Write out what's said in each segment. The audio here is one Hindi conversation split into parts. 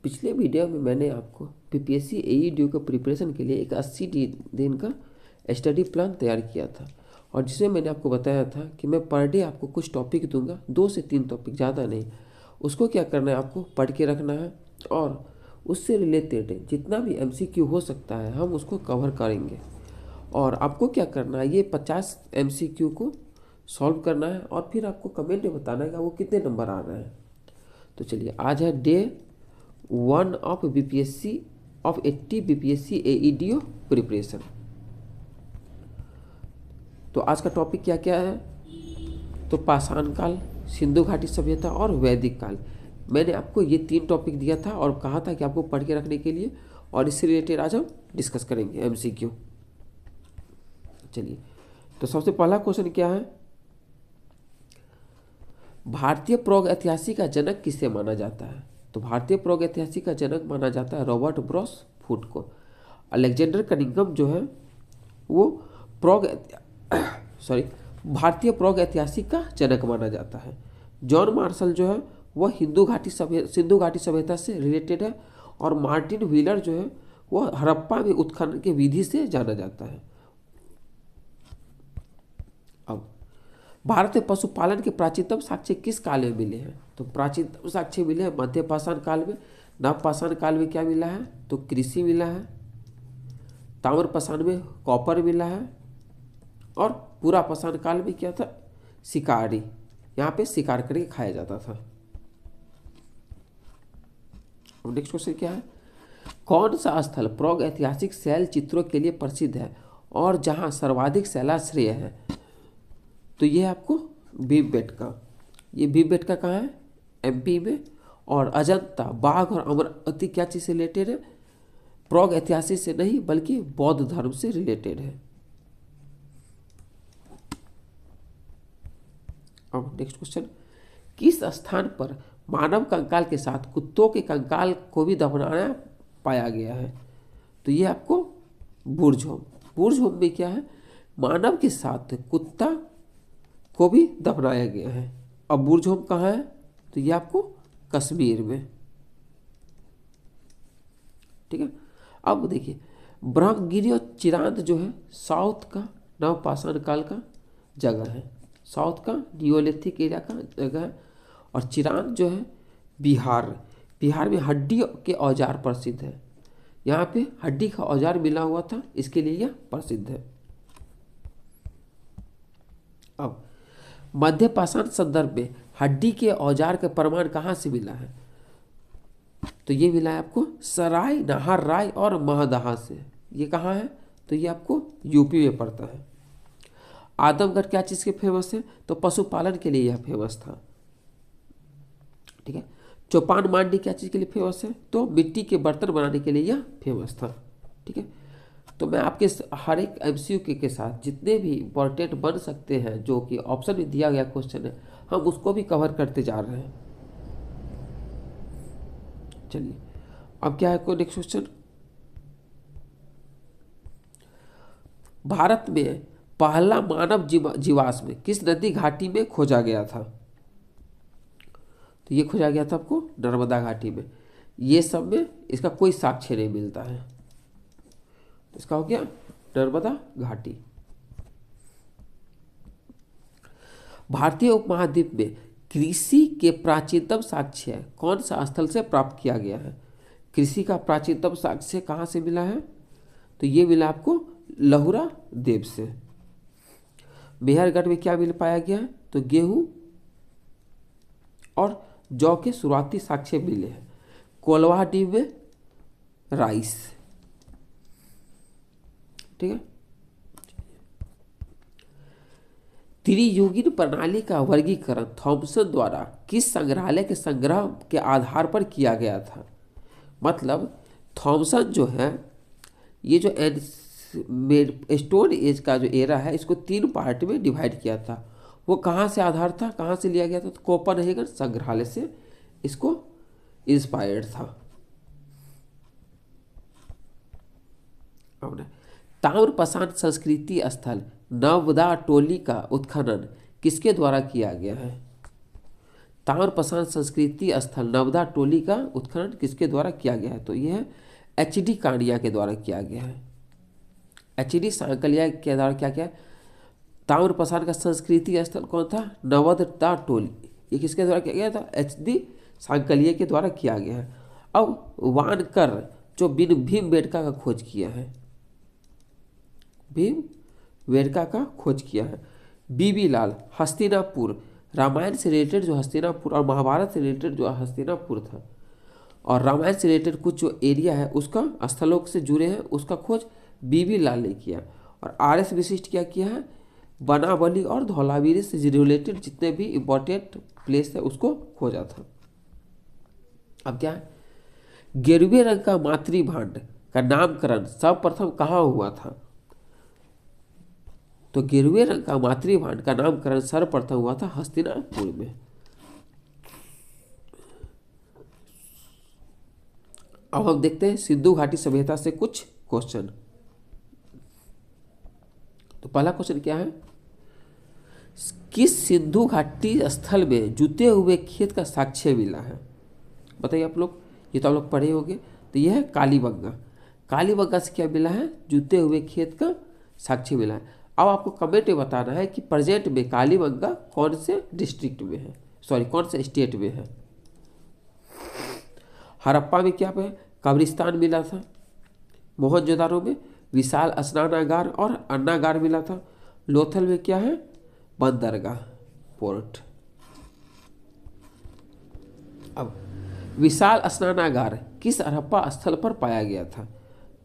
पिछले वीडियो में मैंने आपको पीपीएससी एईडी का प्रिपरेशन के लिए एक 80 दिन का स्टडी प्लान तैयार किया था, और जिसमें मैंने आपको बताया था कि मैं पर डे आपको कुछ टॉपिक दूंगा, 2 से 3 टॉपिक, ज़्यादा नहीं। उसको क्या करना है, आपको पढ़ के रखना है, और उससे रिलेटेड जितना भी एमसीक्यू हो सकता है हम उसको कवर करेंगे। और आपको क्या करना है, ये 50 एमसीक्यू को सॉल्व करना है, और फिर आपको कमेंट में बताना है कि वो कितने नंबर आ रहे हैं। तो चलिए, आज है day 1 of BPSC of 80 BPSC AEDO preparation. तो आज का टॉपिक क्या क्या है, तो पाषाण काल, सिंधु घाटी सभ्यता और वैदिक काल। मैंने आपको ये 3 टॉपिक दिया था और कहा था कि आपको पढ़ के रखने के लिए, और इससे रिलेटेड आज हम डिस्कस करेंगे एमसीक्यू। चलिए, तो सबसे पहला क्वेश्चन क्या है, भारतीय प्रौद्योगिकी का जनक किसे माना जाता है। तो भारतीय प्रौद्योगिकी का जनक माना जाता है रॉबर्ट ब्रॉस फूड को। अलेक्जेंडर कनिंघम जो है वो भारतीय प्रौद्योगिकी का जनक माना जाता है। जॉन मार्शल जो है वह सिंधु घाटी सभ्यता से रिलेटेड है, और मार्टिन व्हीलर जो है वह हड़प्पा में उत्खनन के विधि से जाना जाता है। अब भारत में पशुपालन के प्राचीनतम साक्ष्य किस काल में मिले हैं। तो प्राचीनतम साक्ष्य मिले हैं मध्य पाषाण काल में। नव पाषाण काल में क्या मिला है, तो कृषि मिला है। ताम्र पाषाण में कॉपर मिला है, और पूरा पाषाण काल में क्या था, शिकारी, यहाँ पे शिकार करके खाया जाता था। अब नेक्स्ट क्वेश्चन क्या है, कौन सा स्थल प्रागैतिहासिक शैल चित्रों के लिए प्रसिद्ध है और जहाँ सर्वाधिक शैलाश्रय है। तो ये आपको भीमबेटका, ये भीमबेटका कहाँ है, एमपी में। और अजंता, बाघ और अमरावती क्या चीज़ से रिलेटेड है, प्रागैतिहासिक से नहीं बल्कि बौद्ध धर्म से रिलेटेड है। अब नेक्स्ट क्वेश्चन, किस स्थान पर मानव कंकाल के साथ कुत्तों के कंकाल को भी दफनाया पाया गया है। तो ये आपको बुर्ज होम में क्या है, मानव के साथ कुत्ता को भी दफनाया गया है। अब बुर्ज होम कहाँ है, तो ये आपको कश्मीर में, ठीक है। अब देखिए, ब्रह्मगिरी और चिरांद जो है साउथ का नव पाषाण काल का जगह है, साउथ का नियोलिथिक एरिया का जगह है। और चिरांद जो है बिहार में हड्डी के औजार प्रसिद्ध है, यहाँ पे हड्डी का औजार मिला हुआ था, इसके लिए यह प्रसिद्ध है। अब मध्य पाषाण संदर्भ में हड्डी के औजार का प्रमाण कहाँ से मिला है, तो ये मिला है आपको सराय नाहर राय और महदहा से। ये कहाँ है, तो ये आपको यूपी में पड़ता है। आदमगढ़ क्या चीज़ के फेमस है, तो पशुपालन के लिए यह फेमस था, ठीक है। चौपान मांडी क्या चीज़ के लिए फेमस है, तो मिट्टी के बर्तन बनाने के लिए यह फेमस था, ठीक है। तो मैं आपके हर एक एमसीक्यू के साथ जितने भी इंपॉर्टेंट बन सकते हैं, जो कि ऑप्शन में दिया गया क्वेश्चन है, हम उसको भी कवर करते जा रहे हैं। चलिए, अब क्या है कोई नेक्स्ट क्वेश्चन, भारत में पहला मानव जीवाश्म किस नदी घाटी में खोजा गया था। तो ये खोजा गया था आपको नर्मदा घाटी में। ये सब में इसका कोई साक्ष्य नहीं मिलता है, तो इसका हो गया नर्मदा घाटी। भारतीय उपमहाद्वीप में कृषि के प्राचीनतम साक्ष्य कौन सा स्थल से प्राप्त किया गया है। कृषि का प्राचीनतम साक्ष्य कहाँ से मिला है, तो ये मिला आपको लहुरा देव से। मेहरगढ़ में क्या मिल पाया गया है, तो गेहूं और जौ के शुरुआती साक्ष्य मिले हैं। कोलवाडी में राइस, ठीक है। त्रियुगीन प्रणाली का वर्गीकरण थॉमसन द्वारा किस संग्रहालय के संग्रह के आधार पर किया गया था। मतलब थॉमसन जो है, ये जो स्टोन एज का जो एरा है, इसको 3 पार्ट में डिवाइड किया था। वो कहाँ से आधार था, कहाँ से लिया गया था, तो कोपनहेगन संग्रहालय से इसको इंस्पायर्ड था। ताम्रपाषाण संस्कृति स्थल नवदा टोली का उत्खनन किसके द्वारा किया गया है। ताम्रप्रसाद संस्कृति स्थल नवदा टोली का उत्खनन किसके द्वारा किया गया है? तो यह है एच.डी. कानिया के द्वारा किया गया है। एच.डी. सांकलिया के द्वारा क्या किया? ताम्रप्रसाद का संस्कृति स्थल कौन था? नवदा टोली। ये किसके द्वारा किया गया था? एच.डी. सांकलिया के द्वारा किया गया है। अब वानकर जो भीमबेटका का खोज किया है, भीमबेटका का खोज किया है। बीबी लाल हस्तिनापुर, रामायण से रिलेटेड जो हस्तिनापुर और महाभारत से रिलेटेड जो हस्तिनापुर था और रामायण से रिलेटेड कुछ जो एरिया है उसका स्थलों से जुड़े हैं, उसका खोज बीबी लाल ने किया। और आर.एस. वशिष्ठ क्या किया है? बनावली और धौलावीरी से रिलेटेड जितने भी इंपॉर्टेंट प्लेस है उसको खोजा था। अब क्या है? गेरुए रंग का मातृभांड का नामकरण सर्वप्रथम कहाँ हुआ था? तो गेरुए रंग का मातृभांड का नामकरण सर्वप्रथम हुआ था हस्तिनापुर में। अब हम देखते हैं सिंधु घाटी सभ्यता से कुछ क्वेश्चन। तो पहला क्वेश्चन क्या है? किस सिंधु घाटी स्थल में जुते हुए खेत का साक्ष्य मिला है? बताइए आप लोग, ये तो आप लोग पढ़े होंगे। तो यह है कालीबंगा। कालीबंगा से क्या मिला है? जुते हुए खेत का साक्ष्य मिला है। अब आपको कमेंट में बताना है कि प्रेजेंट में कालीबंगा कौन से डिस्ट्रिक्ट में है, सॉरी कौन से स्टेट में है। हड़प्पा में क्या है? कब्रिस्तान मिला था। मोहनजोदारो में विशाल स्नानागार और अन्नागार मिला था। लोथल में क्या है? बंदरगाह पोर्ट। अब विशाल स्नानागार किस हड़प्पा स्थल पर पाया गया था?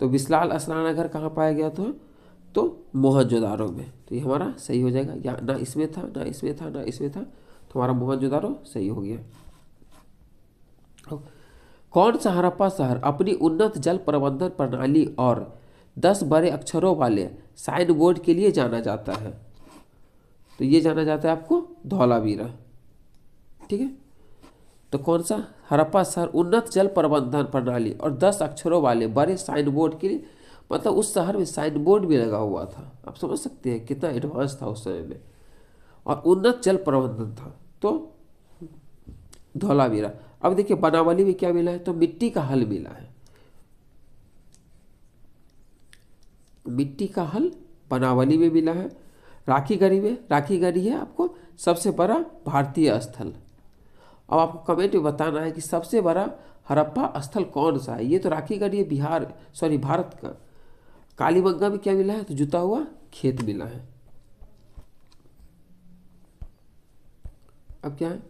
तो विशाल स्नानागार कहाँ पाया गया था? तो मोहनजोदारो में। तो ये हमारा सही हो जाएगा। या ना इसमें था, ना इसमें था, ना इसमें था, तो हमारा मोहनजोदारो सही हो गया। कौन सा हड़प्पा शहर अपनी उन्नत जल प्रबंधन प्रणाली और 10 बड़े अक्षरों वाले साइन बोर्ड के लिए जाना जाता है? तो ये जाना जाता है आपको धौलावीरा। ठीक है, तो कौन सा हड़प्पा शहर उन्नत जल प्रबंधन प्रणाली और 10 अक्षरों वाले बड़े साइन बोर्ड के लिए, मतलब उस शहर में साइन बोर्ड भी लगा हुआ था। आप समझ सकते हैं कितना एडवांस था उस समय में, और उन्नत जल प्रबंधन था, तो धौलावीरा। अब देखिए बनावली में क्या मिला है? तो मिट्टी का हल मिला है। मिट्टी का हल बनावली में मिला है। राखीगढ़ी में, राखीगढ़ी है आपको सबसे बड़ा भारतीय स्थल। अब आपको कमेंट में बताना है कि सबसे बड़ा हड़प्पा स्थल कौन सा है। ये तो राखीगढ़ी है बिहार, सॉरी भारत का। कालीबंगा में क्या मिला है? तो जुता हुआ खेत मिला है। अब क्या है?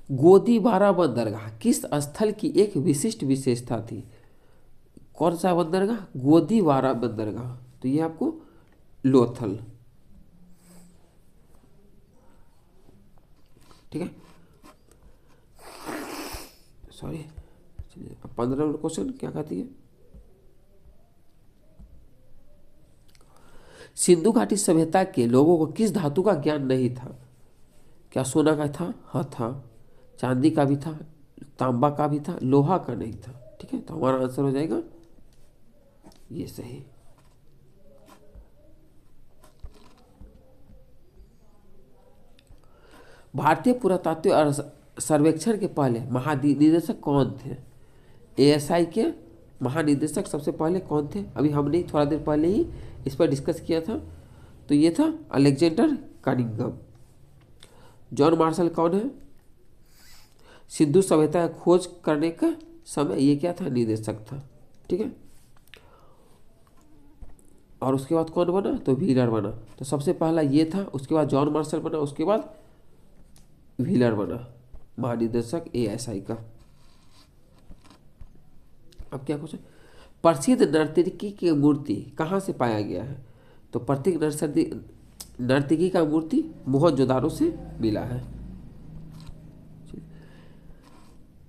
गोदीबारा बंदरगाह किस स्थल की एक विशिष्ट विशेषता थी? कौन सा बंदरगाह? गोदीबारा बंदरगाह। तो ये आपको लोथल। ठीक है, सॉरी। चलिए अब 15 नंबर क्वेश्चन क्या कहती है? सिंधु घाटी सभ्यता के लोगों को किस धातु का ज्ञान नहीं था? क्या सोना का था? हाँ था। चांदी का भी था, तांबा का भी था, लोहा का नहीं था। ठीक है, तो हमारा आंसर हो जाएगा ये सही। भारतीय पुरातत्व सर्वेक्षण के पहले महानिदेशक कौन थे? एएसआई के महानिदेशक सबसे पहले कौन थे? अभी हमने थोड़ा देर पहले ही इस पर डिस्कस किया था। तो ये था अलेक्जेंडर कनिंघम। जॉन मार्शल कौन है? सिंधु सभ्यता का खोज करने का समय ये क्या था? निदेशक था। ठीक है, और उसके बाद कौन बना? तो व्हीलर बना। तो सबसे पहला ये था, उसके बाद जॉन मार्शल बना, उसके बाद व्हीलर बना महानिदेशक एएसआई का। अब क्या क्वेश्चन? प्रसिद्ध नर्तकी की मूर्ति कहाँ से पाया गया है? तो प्रसिद्ध नर्तकी का मूर्ति मोहनजोदारो से मिला है।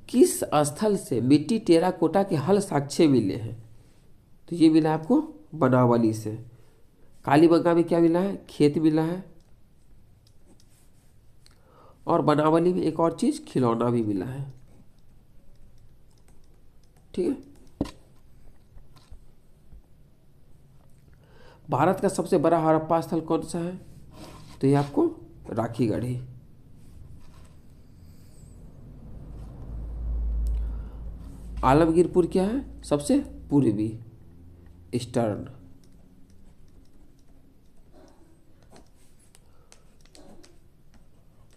किस स्थल से मिट्टी टेराकोटा के हल साक्ष्य मिले हैं? तो ये मिला आपको बनावली से। कालीबंगा में क्या मिला है? खेत मिला है। और बनावली में एक और चीज खिलौना भी मिला है। ठीक है, भारत का सबसे बड़ा हड़प्पा स्थल कौन सा है? तो ये आपको राखीगढ़ी। आलमगीरपुर क्या है? सबसे पूर्वी, ईस्टर्न।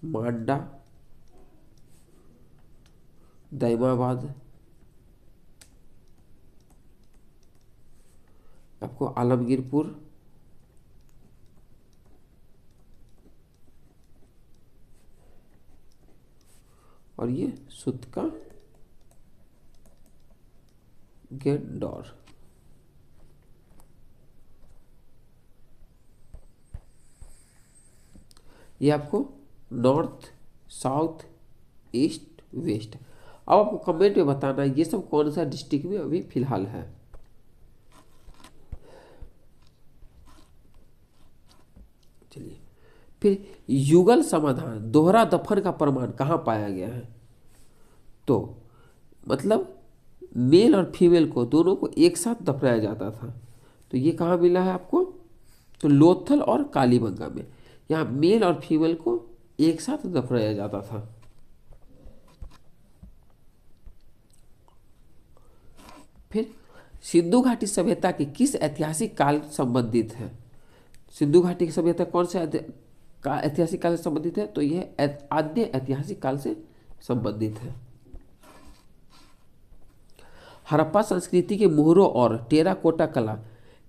मांडा, दैमाबाद, आपको आलमगीरपुर, और ये सुतका गेंडौर। ये आपको नॉर्थ, साउथ, ईस्ट, वेस्ट। अब आपको कमेंट में बताना है ये सब कौन सा डिस्ट्रिक्ट में अभी फिलहाल है। चलिए, फिर युगल समाधान, दोहरा दफन का प्रमाण कहाँ पाया गया है? तो मतलब मेल और फीमेल को दोनों को एक साथ दफनाया जाता था, तो ये कहाँ मिला है आपको? तो लोथल और कालीबंगा में, यहाँ मेल और फीमेल को एक साथ दफनाया जाता था। फिर सिंधु घाटी सभ्यता के किस ऐतिहासिक काल संबंधित है? सिंधु घाटी की सभ्यता कौन से ऐतिहासिक काल से संबंधित है? तो यह आद्य ऐतिहासिक काल से संबंधित है। हड़प्पा संस्कृति के मोहरों और टेराकोटा कला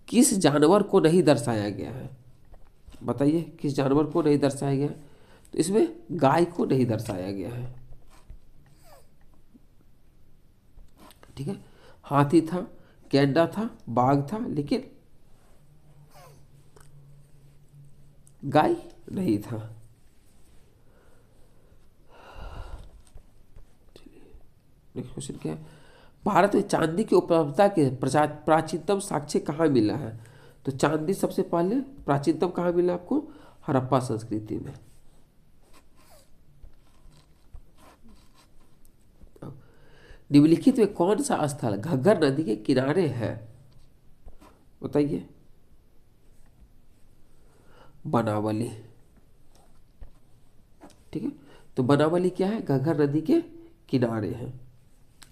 किस जानवर को नहीं दर्शाया गया है? बताइए किस जानवर को नहीं दर्शाया गया है? तो इसमें गाय को नहीं दर्शाया गया है। ठीक है, हाथी था, गैंडा था, बाघ था, लेकिन गाय नहीं था। नेक्स्ट क्वेश्चन क्या है? भारत में चांदी की उपलब्धता के प्राचीनतम साक्ष्य कहाँ मिला है? तो चांदी सबसे पहले प्राचीनतम कहाँ मिला आपको? हड़प्पा संस्कृति में। निम्नलिखित में कौन सा स्थल घग्गर नदी के किनारे है? बताइए। बनावली। ठीक है, तो बनावली क्या है? घग्गर नदी के किनारे है।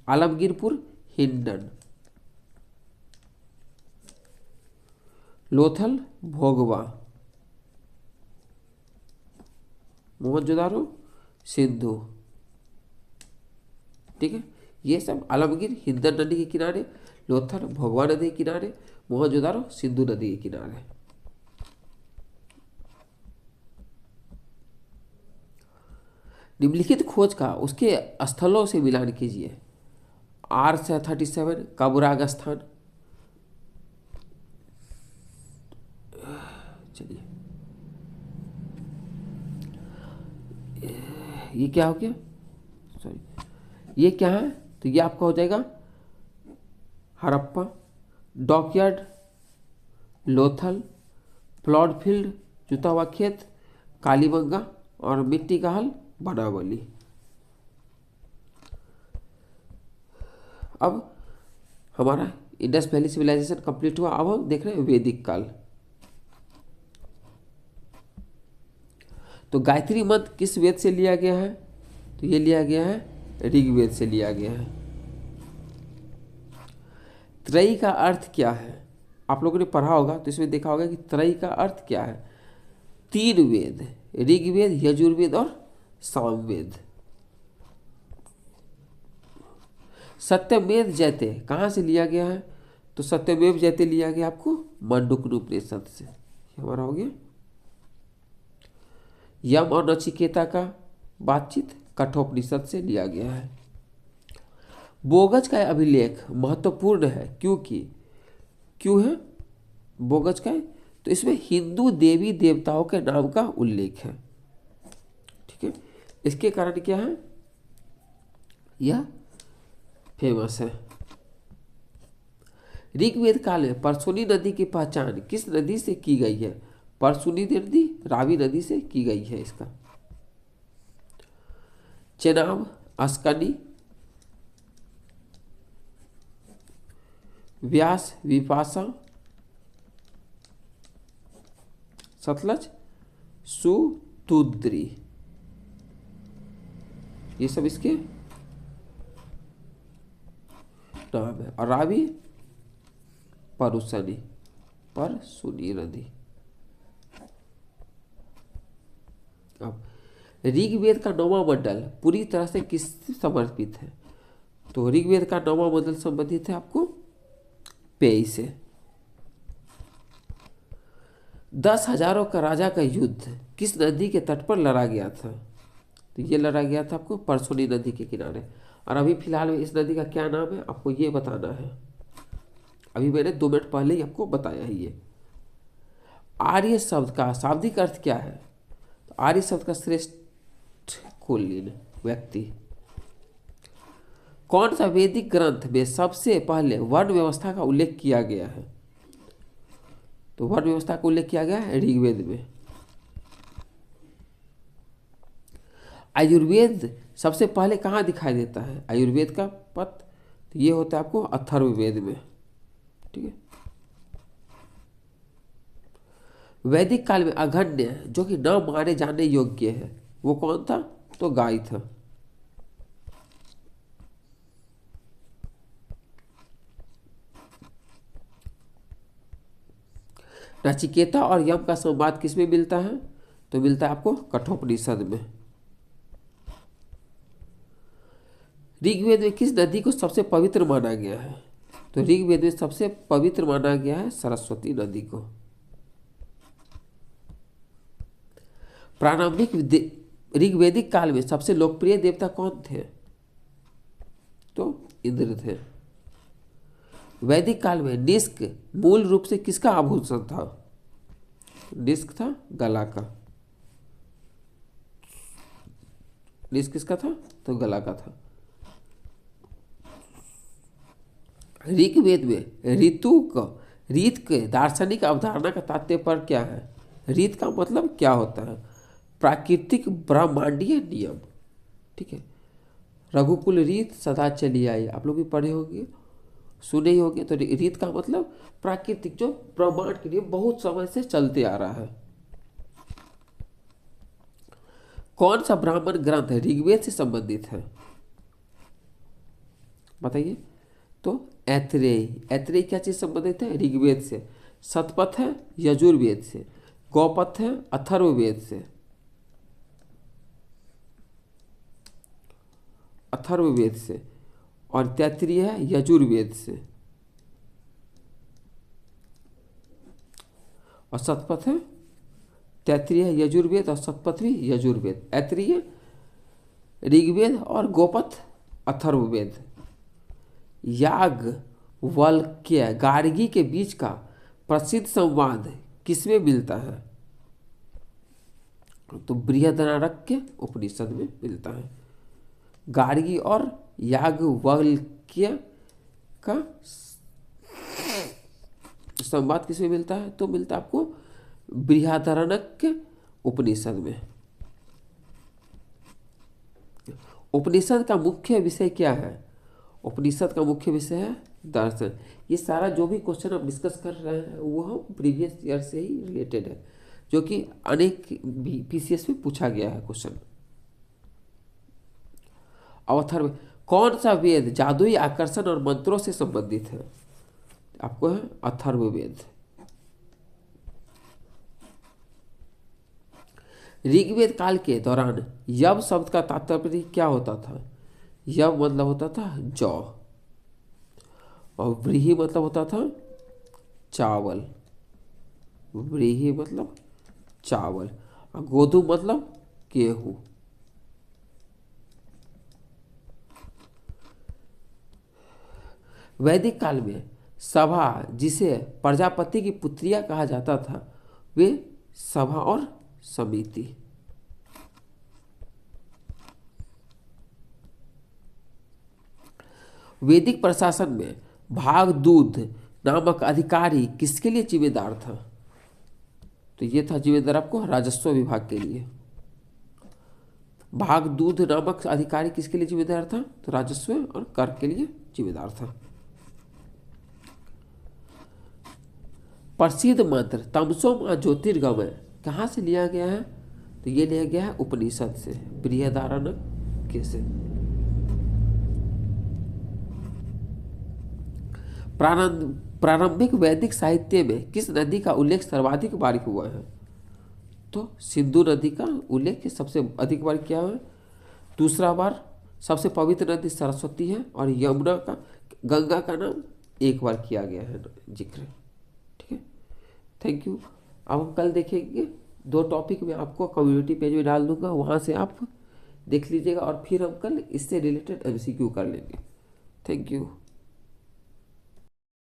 आलमगीरपुर, हिंडन। लोथल, भोगवा। मोहनजोदारो, सिंधु। ठीक है, ये सब आलमगीर हिंदन नदी के किनारे, लोथल भोगवा नदी के किनारे, मोहनजोदारो सिंधु नदी के किनारे। निम्नलिखित खोज का उसके स्थलों से मिलान कीजिए। R37 कबुराग स्थान। चलिए, ये क्या हो गया? सॉरी, ये क्या है? तो ये आपका हो जाएगा Harappa, dockyard, Lothal, plot field, जुता हुआ खेत, कालीबंगा, और मिट्टी का हल बनावली। अब हमारा इंडस वैली सिविलाइजेशन कंप्लीट हुआ। अब हम देख रहे हैं वैदिक काल। तो गायत्री मंत्र किस वेद से लिया गया है? तो ये लिया गया है ऋग्वेद से लिया गया है। त्रयी का अर्थ क्या है? आप लोगों ने पढ़ा होगा तो इसमें देखा होगा कि त्रयी का अर्थ क्या है? तीन वेद, ऋग्वेद, यजुर्वेद और सामवेद। सत्यमेव जयते कहाँ से लिया गया है? तो सत्यमेव जयते लिया गया आपको मांडुक्योपनिषद से। हमारा हो गया। यम और नचिकेता का बातचीत कठोपनिषद से लिया गया है। बोगज का अभिलेख महत्वपूर्ण है क्योंकि क्यों है बोगज का? तो इसमें हिंदू देवी देवताओं के नाम का उल्लेख है। ठीक है, इसके कारण क्या है? यह फेमस है। ऋग्वेद काल में परसुनी नदी की पहचान किस नदी से की गई है? परसुनी नदी रावी नदी से की गई है। इसका चेनाब, अस्कनी, व्यास, विपाशा, सतलज, सुतुद्री, ये सब इसके नाम है। और रावी परुशनी, परशुनी नदी। अब ऋग्वेद का 9वां मंडल पूरी तरह से किस समर्पित है? तो ऋग्वेद का 9वां मंडल संबंधित है आपको पेय से। 10,000 का राजा का युद्ध किस नदी के तट पर लड़ा गया था? तो ये लड़ा गया था आपको परशुनी नदी के किनारे। और अभी फिलहाल में इस नदी का क्या नाम है आपको ये बताना है। अभी मैंने 2 मिनट पहले ही आपको बताया है ये। आर्य शब्द का शाब्दिक अर्थ क्या है? तो आर्य शब्द का श्रेष्ठ कुलीन व्यक्ति। कौन सा वैदिक ग्रंथ में सबसे पहले वर्ण व्यवस्था का उल्लेख किया गया है? तो वर्ण व्यवस्था का उल्लेख किया गया है ऋग्वेद में। आयुर्वेद सबसे पहले कहाँ दिखाई देता है? आयुर्वेद का पद तो ये होता है आपको अथर्ववेद में। ठीक है। वैदिक काल में अगण्य जो कि न माने जाने योग्य है वो कौन था? तो गाय था। नचिकेता और यम का संवाद किसमें मिलता है? तो मिलता है आपको कठोपनिषद में। ऋग्वेद में किस नदी को सबसे पवित्र माना गया है? तो ऋग्वेद में सबसे पवित्र माना गया है सरस्वती नदी को। प्रारंभिक ऋग्वेदिक काल में सबसे लोकप्रिय देवता कौन थे? तो इंद्र थे। वैदिक काल में निष्क मूल रूप से किसका आभूषण था? निष्क था गला का। निष्क किसका था? तो गला का था। ऋग्वेद में रीत के दार्शनिक अवधारणा का तात्पर्य पर क्या है? रीत का मतलब क्या होता है? प्राकृतिक ब्रह्मांडीय नियम। ठीक है। रघुकुल रीत सदा चली आई, आप लोग भी पढ़े होंगे सुने ही होंगे। तो रीत का मतलब प्राकृतिक जो ब्रह्मांड के लिए बहुत समय से चलते आ रहा है। कौन सा ब्राह्मण ग्रंथ ऋग्वेद से संबंधित है? बताइए। तो ऐत्रेय। ऐत्रेय क्या चीज संबंधित है? ऋग्वेद से। शतपथ है यजुर्वेद से। गौपथ है अथर्ववेद से। अथर्ववेद से। और तैत्तिरीय है यजुर्वेद से। और शतपथ है तैत्तिरीय यजुर्वेद और शतपथ भी यजुर्वेद। ऐत्रेय ऋग्वेद और गोपथ अथर्ववेद। याज्ञवल्क्य गार्गी के बीच का प्रसिद्ध संवाद किसमें मिलता है? तो बृहदारण्यक उपनिषद में मिलता है। गार्गी और याज्ञवल्क्य का संवाद किसमें मिलता है? तो मिलता है आपको बृहदारण्यक उपनिषद में। उपनिषद का मुख्य विषय क्या है? उपनिषद का मुख्य विषय है दर्शन। ये सारा जो भी क्वेश्चन हम डिस्कस कर रहे हैं वो हम प्रीवियस ईयर से ही रिलेटेड है, जो कि अनेक पीसीएस में पूछा गया है क्वेश्चन। अवथर्व कौन सा वेद जादुई आकर्षण और मंत्रों से संबंधित है? आपको है अथर्ववेद। ऋग्वेद काल के दौरान यव शब्द का तात्पर्य क्या होता था? यव मतलब होता था जौ, और व्रीहि मतलब होता था चावल। व्रीहि मतलब चावल, और गोधु मतलब गेहूं। वैदिक काल में सभा जिसे प्रजापति की पुत्रियां कहा जाता था वे सभा और समिति। वैदिक प्रशासन में भागदूत नामक अधिकारी किसके लिए जिम्मेदार था? तो ये था जिम्मेदार आपको राजस्व विभाग के लिए। भागदूत नामक अधिकारी किसके लिए जिम्मेदार था? तो राजस्व और कर के लिए जिम्मेदार था। प्रसिद्ध मंत्र तमसो मा ज्योतिर्गमय कहाँ से लिया गया है? तो ये लिया गया है उपनिषद से, बृहदारण्यक से। प्रारंभिक वैदिक साहित्य में किस नदी का उल्लेख सर्वाधिक बार हुआ है? तो सिंधु नदी का उल्लेख सबसे अधिक बार किया है। दूसरा बार सबसे पवित्र नदी सरस्वती है, और यमुना का, गंगा का नाम एक बार किया गया है जिक्र। ठीक है, थैंक यू। अब हम कल देखेंगे 2 टॉपिक मैं आपको कम्युनिटी पेज में डाल दूंगा, वहाँ से आप देख लीजिएगा, और फिर हम कल इससे रिलेटेड MCQ कर लेंगे। Thank you.